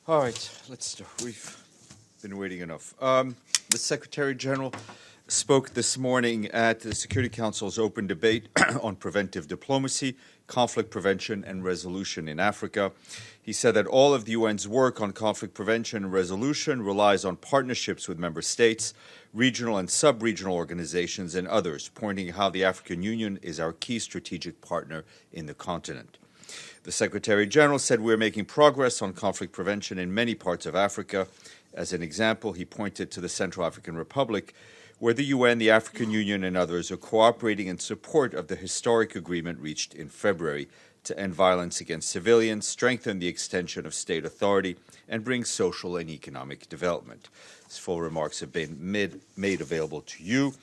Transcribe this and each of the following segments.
All right, let's start. We've been waiting enough. The Secretary General spoke this morning at the Security Council's open debate on preventive diplomacy, conflict prevention, and resolution in Africa. He said that all of the UN's work on conflict prevention and resolution relies on partnerships with member states, regional and sub-regional organizations, and others, pointing how the African Union is our key strategic partner in the continent. The Secretary General said we're making progress on conflict prevention in many parts of Africa. As an example, he pointed to the Central African Republic, where the UN, the African Union, and others are cooperating in support of the historic agreement reached in February to end violence against civilians, strengthen the extension of state authority, and bring social and economic development. His full remarks have been made available to you.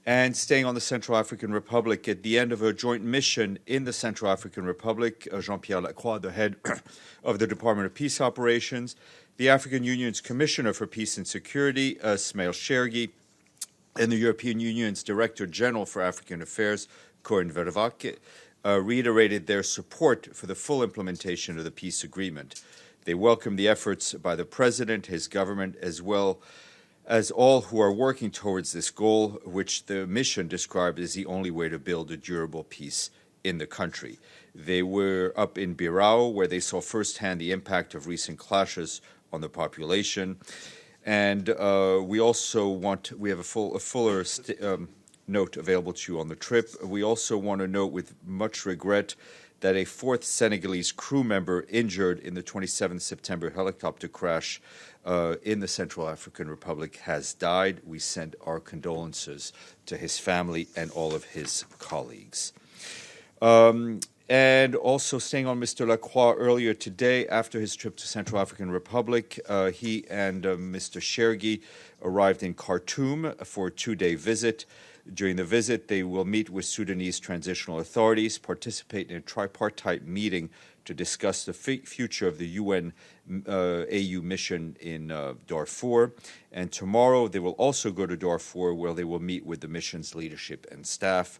And staying on the Central African Republic, at the end of a joint mission in the Central African Republic, Jean-Pierre Lacroix, the head of the Department of Peace Operations, the African Union's Commissioner for Peace and Security, Smail Shergi, and the European Union's Director General for African Affairs, Corinne Vervaeke, reiterated their support for the full implementation of the peace agreement. They welcomed the efforts by the President, his government, as well as all who are working towards this goal, which the mission described as the only way to build a durable peace in the country. They were up in Birao, where they saw firsthand the impact of recent clashes on the population. And we have a fuller note available to you on the trip. We also want to note with much regret that a fourth Senegalese crew member injured in the 27th September helicopter crash in the Central African Republic has died. We send our condolences to his family and all of his colleagues. And also staying on Mr. Lacroix, earlier today, after his trip to Central African Republic, he and Mr. Shergi arrived in Khartoum for a two-day visit. During the visit, they will meet with Sudanese transitional authorities, participate in a tripartite meeting to discuss the future of the UN AU mission in Darfur. And tomorrow, they will also go to Darfur, where they will meet with the mission's leadership and staff.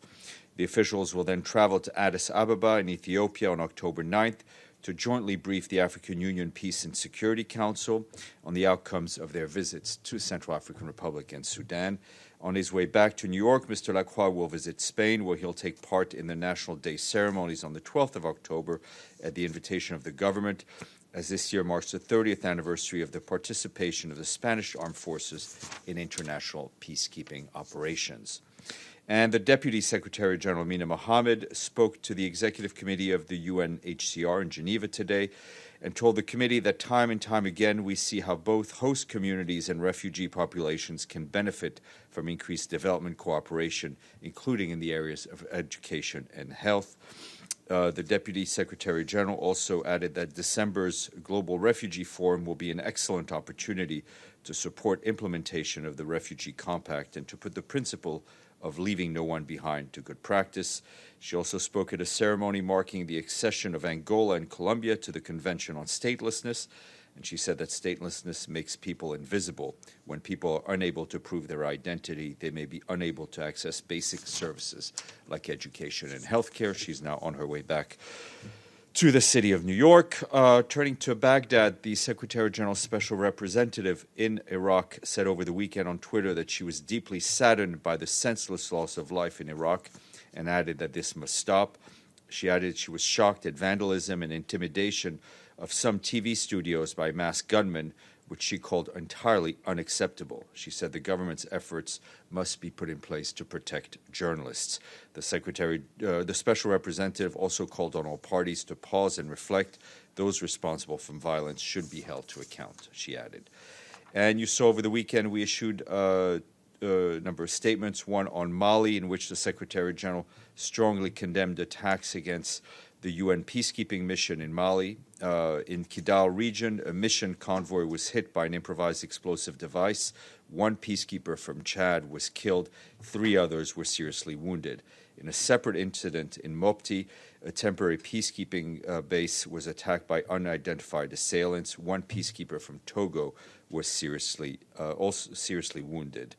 The officials will then travel to Addis Ababa in Ethiopia on October 9th to jointly brief the African Union Peace and Security Council on the outcomes of their visits to Central African Republic and Sudan. On his way back to New York, Mr. Lacroix will visit Spain, where he'll take part in the National Day ceremonies on the 12th of October at the invitation of the government, as this year marks the 30th anniversary of the participation of the Spanish Armed Forces in international peacekeeping operations. And the Deputy Secretary General Mina Mohammed spoke to the Executive Committee of the UNHCR in Geneva today and told the committee that time and time again we see how both host communities and refugee populations can benefit from increased development cooperation, including in the areas of education and health. The Deputy Secretary General also added that December's Global Refugee Forum will be an excellent opportunity to support implementation of the Refugee Compact and to put the principle of leaving no one behind to good practice. She also spoke at a ceremony marking the accession of Angola and Colombia to the Convention on Statelessness, and she said that statelessness makes people invisible. When people are unable to prove their identity, they may be unable to access basic services like education and healthcare. She's now on her way back to the city of New York. Turning to Baghdad, the Secretary General's special representative in Iraq said over the weekend on Twitter that she was deeply saddened by the senseless loss of life in Iraq and added that this must stop. She added she was shocked at vandalism and intimidation of some TV studios by masked gunmen, which she called entirely unacceptable. She said the government's efforts must be put in place to protect journalists. The special representative also called on all parties to pause and reflect. Those responsible for violence should be held to account, she added. And you saw over the weekend we issued a number of statements, one on Mali, in which the Secretary General strongly condemned attacks against the UN peacekeeping mission in Mali. In Kidal region, a mission convoy was hit by an improvised explosive device. One peacekeeper from Chad was killed. 3 others were seriously wounded. In a separate incident in Mopti, a temporary peacekeeping base was attacked by unidentified assailants. 1 peacekeeper from Togo was also seriously wounded.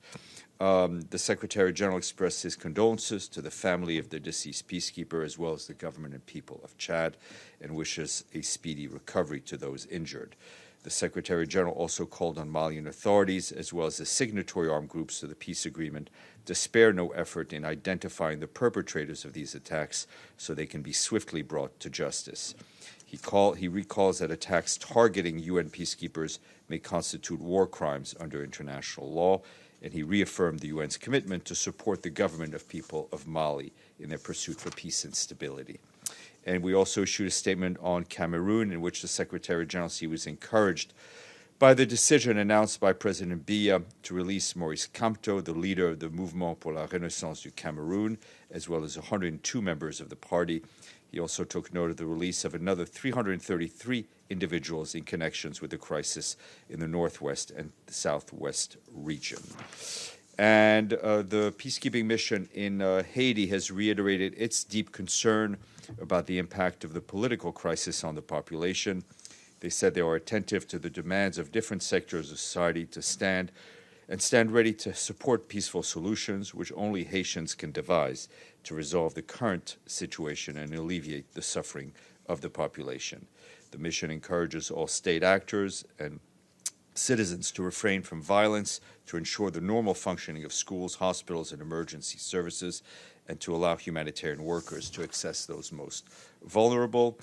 The Secretary General expressed his condolences to the family of the deceased peacekeeper as well as the government and people of Chad and wishes a speedy recovery to those injured. The Secretary General also called on Malian authorities, as well as the signatory armed groups to the peace agreement, to spare no effort in identifying the perpetrators of these attacks so they can be swiftly brought to justice. He recalls that attacks targeting UN peacekeepers may constitute war crimes under international law, and he reaffirmed the UN's commitment to support the government of people of Mali in their pursuit for peace and stability. And we also issued a statement on Cameroon, in which the Secretary General said he was encouraged by the decision announced by President Biya to release Maurice Kamto, the leader of the Mouvement pour la Renaissance du Cameroun, as well as 102 members of the party. He also took note of the release of another 333 individuals in connections with the crisis in the northwest and the southwest region. And the peacekeeping mission in Haiti has reiterated its deep concern about the impact of the political crisis on the population. They said they are attentive to the demands of different sectors of society to stand ready to support peaceful solutions, which only Haitians can devise to resolve the current situation and alleviate the suffering of the population. The mission encourages all state actors and citizens to refrain from violence, to ensure the normal functioning of schools, hospitals, and emergency services, and to allow humanitarian workers to access those most vulnerable.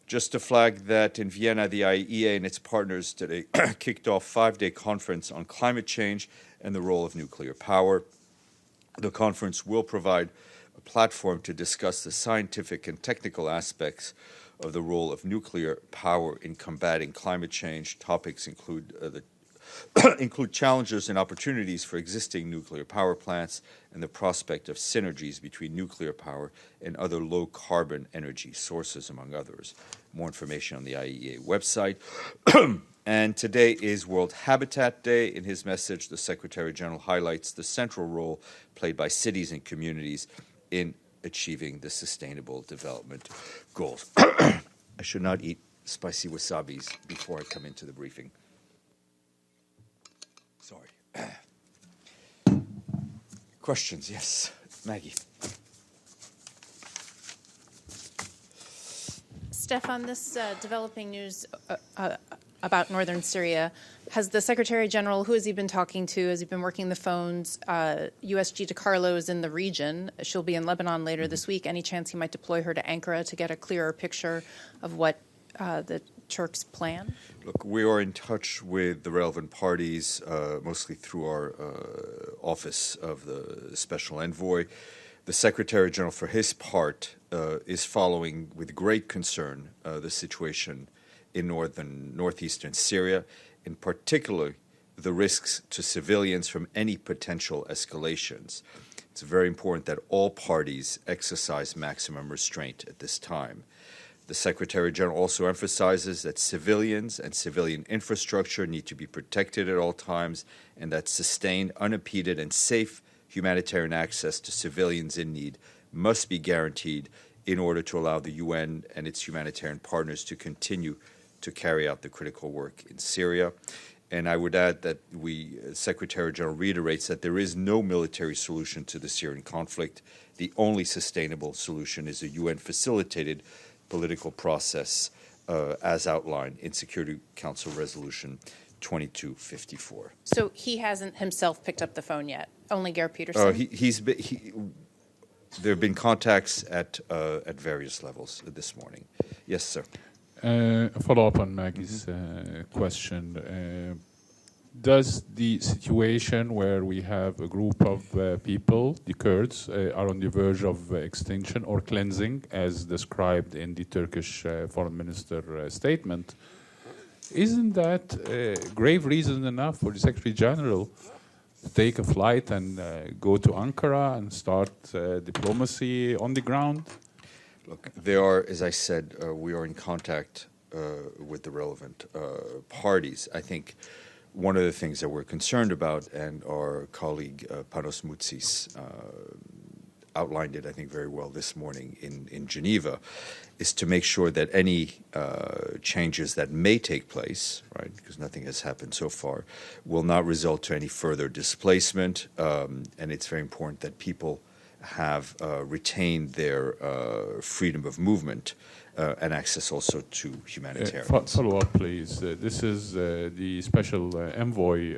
Just to flag that in Vienna, the IAEA and its partners today kicked off a 5-day conference on climate change and the role of nuclear power. The conference will provide a platform to discuss the scientific and technical aspects of the role of nuclear power in combating climate change. Topics include include challenges and opportunities for existing nuclear power plants and the prospect of synergies between nuclear power and other low-carbon energy sources, among others. More information on the IAEA website. And today is World Habitat Day. In his message, the Secretary General highlights the central role played by cities and communities in achieving the Sustainable Development Goals. I should not eat spicy wasabis before I come into the briefing. Sorry. Questions? Yes. Maggie. Stéphane, this developing news about northern Syria, has the Secretary General, who has he been talking to? Has he been working the phones? USG DiCarlo is in the region. She'll be in Lebanon later this week. Any chance he might deploy her to Ankara to get a clearer picture of what the Turks plan? Look, we are in touch with the relevant parties, mostly through our office of the Special Envoy. The Secretary General, for his part, is following with great concern the situation in northeastern Syria, in particular the risks to civilians from any potential escalations. It's very important that all parties exercise maximum restraint at this time. The Secretary General also emphasizes that civilians and civilian infrastructure need to be protected at all times, and that sustained, unimpeded, and safe humanitarian access to civilians in need must be guaranteed in order to allow the UN and its humanitarian partners to continue to carry out the critical work in Syria. And I would add that Secretary General reiterates that there is no military solution to the Syrian conflict. The only sustainable solution is a UN-facilitated political process as outlined in Security Council Resolution 2254. So he hasn't himself picked up the phone yet? Only Gare Peterson? There have been contacts at various levels this morning. Yes, sir. A follow-up on Maggie's question. Does the situation where we have a group of people, the Kurds, are on the verge of extinction or cleansing, as described in the Turkish foreign minister statement, isn't that grave reason enough for the Secretary General to take a flight and go to Ankara and start diplomacy on the ground? Look, there are, as I said, we are in contact with the relevant parties. I think one of the things that we're concerned about, and our colleague Panos Moutsis outlined it, I think, very well this morning in Geneva, is to make sure that any changes that may take place, right, because nothing has happened so far, will not result to any further displacement. And it's very important that people have retained their freedom of movement and access also to humanitarian. Follow up, please. This is the special envoy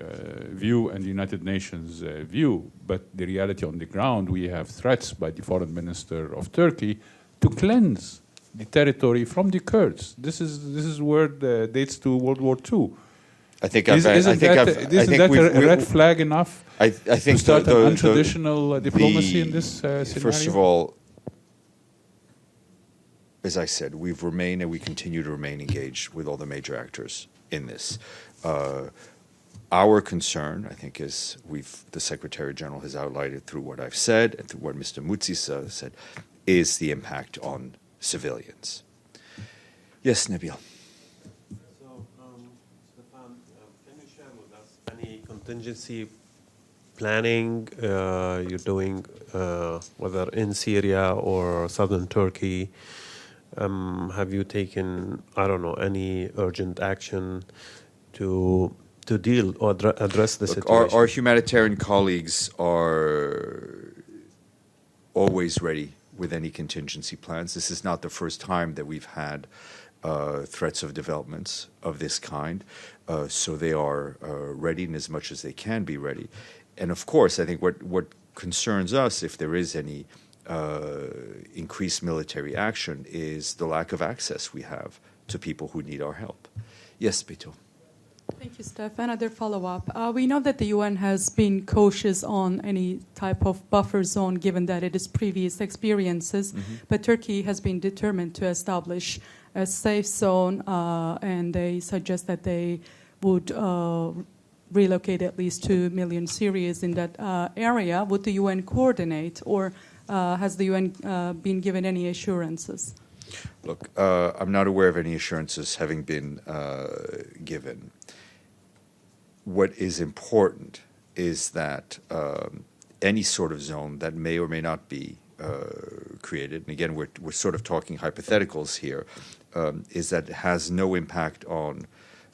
view and the United Nations view, but the reality on the ground, we have threats by the foreign minister of Turkey to cleanse the territory from the Kurds. This is word dates to World War II. I think isn't that a red flag enough I think to start an untraditional diplomacy in this scenario? First of all, as I said, we've remained and we continue to remain engaged with all the major actors in this. Our concern, I think, is the Secretary General has outlined it through what I've said and through what Mr. Mutsi said, is the impact on civilians. Yes, Nabil. Stéphane, can you share with us any contingency planning you're doing, whether in Syria or southern Turkey? Have you taken, I don't know, any urgent action to deal or address the situation? Our humanitarian colleagues are always ready with any contingency plans. This is not the first time that we've had threats of developments of this kind, so they are ready in as much as they can be ready. And of course, I think what concerns us, if there is any increased military action, is the lack of access we have to people who need our help. Yes, Bito. Thank you, Steph. Another follow-up. We know that the UN has been cautious on any type of buffer zone, given that it is previous experiences, but Turkey has been determined to establish a safe zone, and they suggest that they would relocate at least 2 million Syrians in that area. Would the UN coordinate, or has the UN been given any assurances? Look, I'm not aware of any assurances having been given. What is important is that any sort of zone that may or may not be created, and again, we're sort of talking hypotheticals here, is that it has no impact on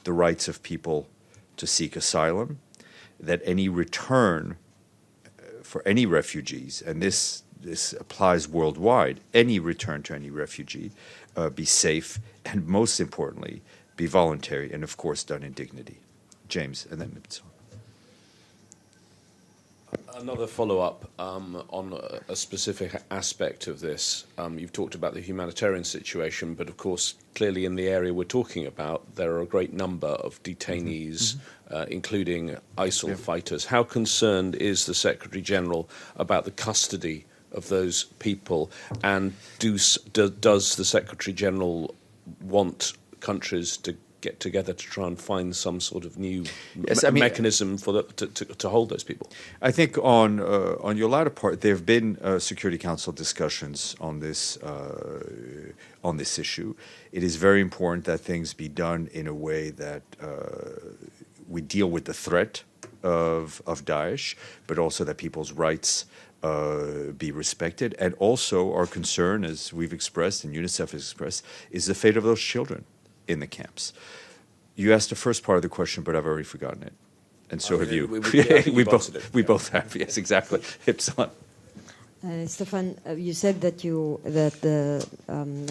the rights of people to seek asylum, that any return for any refugees, and this applies worldwide, any return to any refugee be safe, and most importantly, be voluntary, and of course done in dignity. James, and then Nipso. Another follow-up on a specific aspect of this. You've talked about the humanitarian situation, but of course, clearly in the area we're talking about, there are a great number of detainees, including ISIL fighters. How concerned is the Secretary-General about the custody of those people, and does the Secretary-General want countries to get together to try and find some sort of new mechanism for to hold those people? I think on your latter part, there have been Security Council discussions on this issue. It is very important that things be done in a way that we deal with the threat of Daesh, but also that people's rights be respected. And also our concern, as we've expressed and UNICEF has expressed, is the fate of those children in the camps. You asked the first part of the question, but I've already forgotten it. And so have you. We both have. Yes, exactly. Ipson. Stéphane, you said that the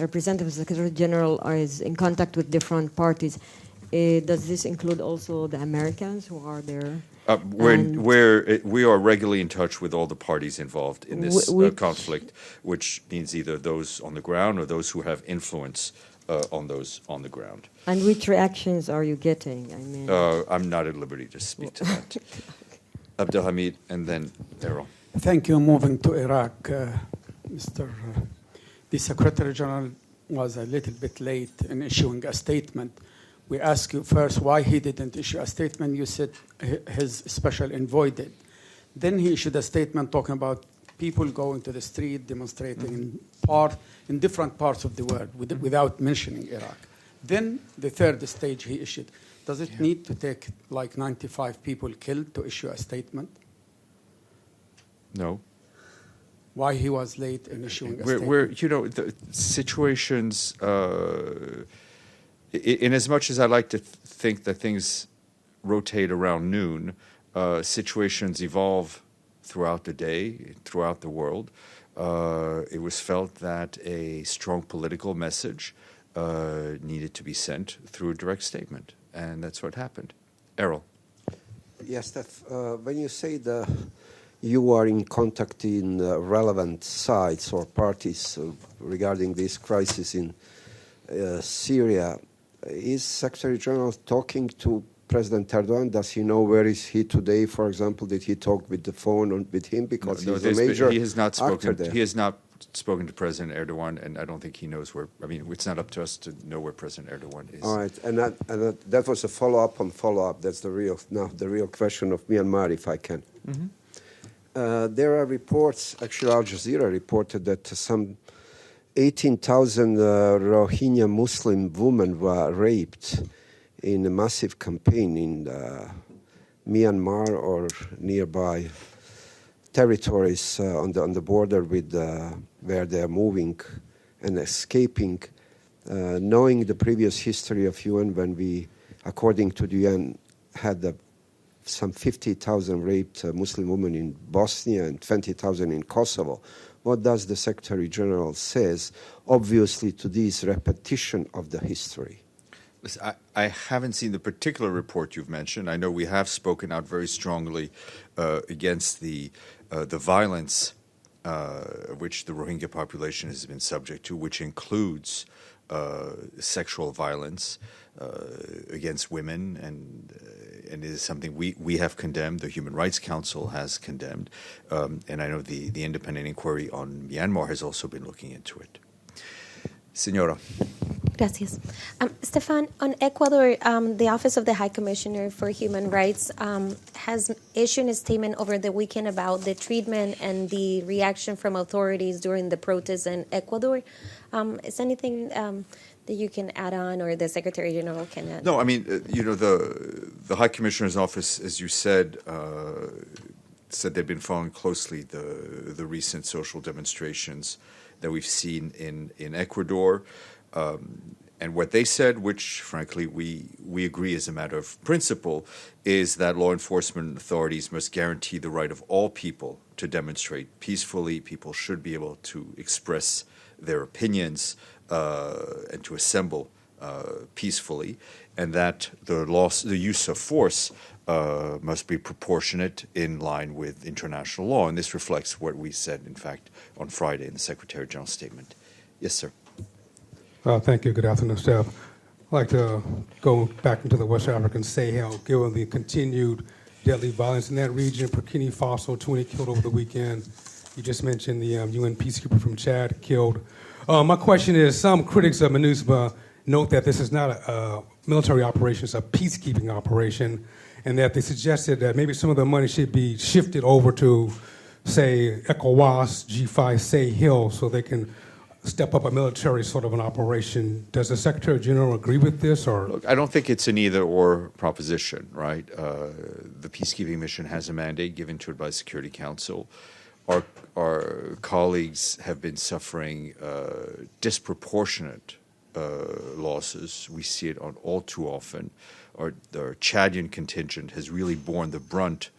representative of the Secretary General is in contact with different parties. Does this include also the Americans who are there? We are regularly in touch with all the parties involved in this conflict, which means either those on the ground or those who have influence on those on the ground. And which reactions are you getting? I mean, I'm not at liberty to speak to that. Abdelhamid and then Errol. Thank you. Moving to Iraq, the Secretary General was a little bit late in issuing a statement. We asked you first why he didn't issue a statement. You said his special envoy did. Then he issued a statement talking about people going to the street, demonstrating in different parts of the world without mentioning Iraq. Then the third stage he issued. Does it need to take like 95 people killed to issue a statement? No. Why he was late in issuing a statement? The situations, in as much as I like to think that things rotate around noon, situations evolve throughout the day, throughout the world. It was felt that a strong political message needed to be sent through a direct statement, and that's what happened. Errol. Yes, Steph, when you say that you are in contact in relevant sides or parties regarding this crisis in Syria, is Secretary General talking to President Erdogan? Does he know where is he today? For example, did he talk with the phone with him? Because he's a major he has not spoken. actor there. He has not spoken to President Erdogan, and I don't think he knows where. I mean, it's not up to us to know where President Erdogan is. All right, and that was a follow-up on follow-up. That's the real question of Myanmar, if I can. Mm-hmm. There are reports. Actually, Al Jazeera reported that some 18,000 Rohingya Muslim women were raped in a massive campaign in Myanmar or nearby territories on the border with where they are moving and escaping. Knowing the previous history of UN, when we, according to the UN, had some 50,000 raped Muslim women in Bosnia and 20,000 in Kosovo. What does the Secretary General says, obviously, to this repetition of the history? Listen, I haven't seen the particular report you've mentioned. I know we have spoken out very strongly against the violence which the Rohingya population has been subject to, which includes sexual violence against women, and it is something we have condemned. The Human Rights Council has condemned, and I know the independent inquiry on Myanmar has also been looking into it. Senora. Gracias. Stéphane, on Ecuador, the Office of the High Commissioner for Human Rights has issued a statement over the weekend about the treatment and the reaction from authorities during the protests in Ecuador. Is anything that you can add on, or the Secretary General can add? No, I mean, the High Commissioner's Office, as you said they've been following closely the recent social demonstrations that we've seen in Ecuador. And what they said, which frankly we agree as a matter of principle, is that law enforcement authorities must guarantee the right of all people to demonstrate peacefully. People should be able to express their opinions and to assemble peacefully, and that the use of force must be proportionate in line with international law. And this reflects what we said, in fact, on Friday in the Secretary General's statement. Yes, sir. Thank you. Good afternoon, Steph. I'd like to go back into the West African Sahel, given the continued deadly violence in that region. Burkina Faso, 20 killed over the weekend. You just mentioned the UN peacekeeper from Chad killed. My question is, some critics of MINUSMA note that this is not a military operation, it's a peacekeeping operation, and that they suggested that maybe some of the money should be shifted over to, say, ECOWAS, G5 Sahel, so they can step up a military sort of an operation. Does the Secretary General agree with this? Or look, I don't think it's an either-or proposition, right? The peacekeeping mission has a mandate given to it by the Security Council. Our colleagues have been suffering disproportionate losses. We see it all too often. Our Chadian contingent has really borne the brunt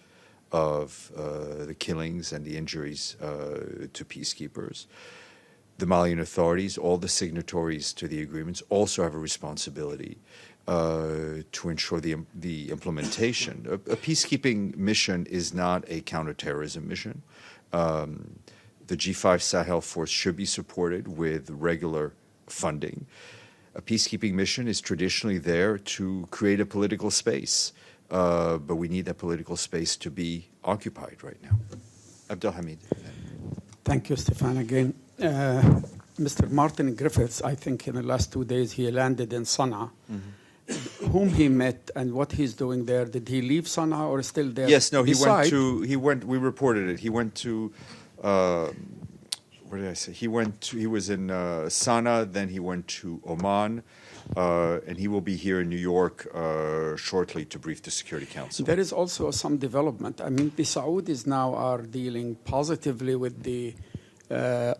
of the killings and the injuries to peacekeepers. The Malian authorities, all the signatories to the agreements, also have a responsibility to ensure the implementation. A peacekeeping mission is not a counterterrorism mission. The G5 Sahel force should be supported with regular funding. A peacekeeping mission is traditionally there to create a political space, but we need that political space to be occupied right now. Abdelhamid. Thank you, Stéphane, again. Mr. Martin Griffiths, I think in the last 2 days, he landed in Sana'a. Mm-hmm. Whom he met and what he's doing there. Did he leave Sana'a or still there? Yes, no, we reported it. He went to, where did I say? He was in Sana'a, then he went to Oman, and he will be here in New York shortly to brief the Security Council. There is also some development. I mean, the Saudis now are dealing positively with the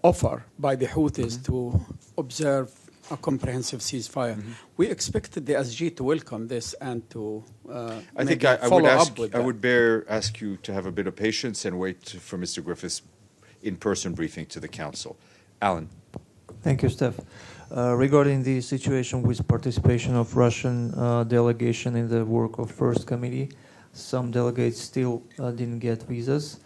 offer by the Houthis to observe a comprehensive ceasefire. We expected the SG to welcome this and to I think maybe follow up with I that. would ask you to have a bit of patience and wait for Mr. Griffiths' in-person briefing to the Council. Alan. Thank you, Steph. Regarding the situation with participation of Russian delegation in the work of First Committee, some delegates still didn't get visas.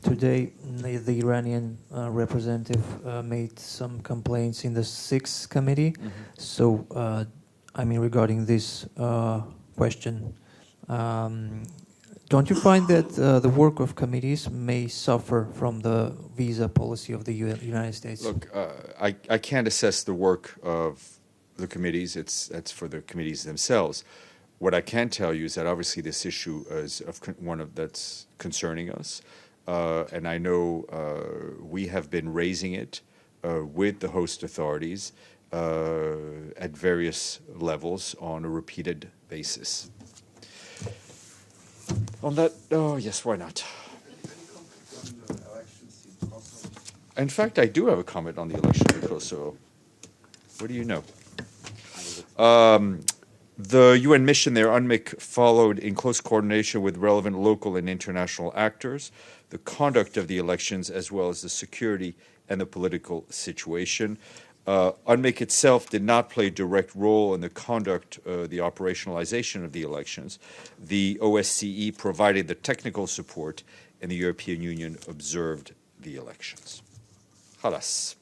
Today, the Iranian representative made some complaints in the Sixth Committee. So, regarding this question, don't you find that the work of committees may suffer from the visa policy of the United States? Look, I can't assess the work of the committees. That's for the committees themselves. What I can tell you is that obviously this issue is that's concerning us, and I know we have been raising it with the host authorities at various levels on a repeated basis. On that, oh yes, why not? In fact, I do have a comment on the election in Kosovo. What do you know? The UN mission there, UNMIC, followed in close coordination with relevant local and international actors the conduct of the elections as well as the security and the political situation. UNMIC itself did not play a direct role in the conduct, the operationalization of the elections. The OSCE provided the technical support, and the European Union observed the elections. Halas.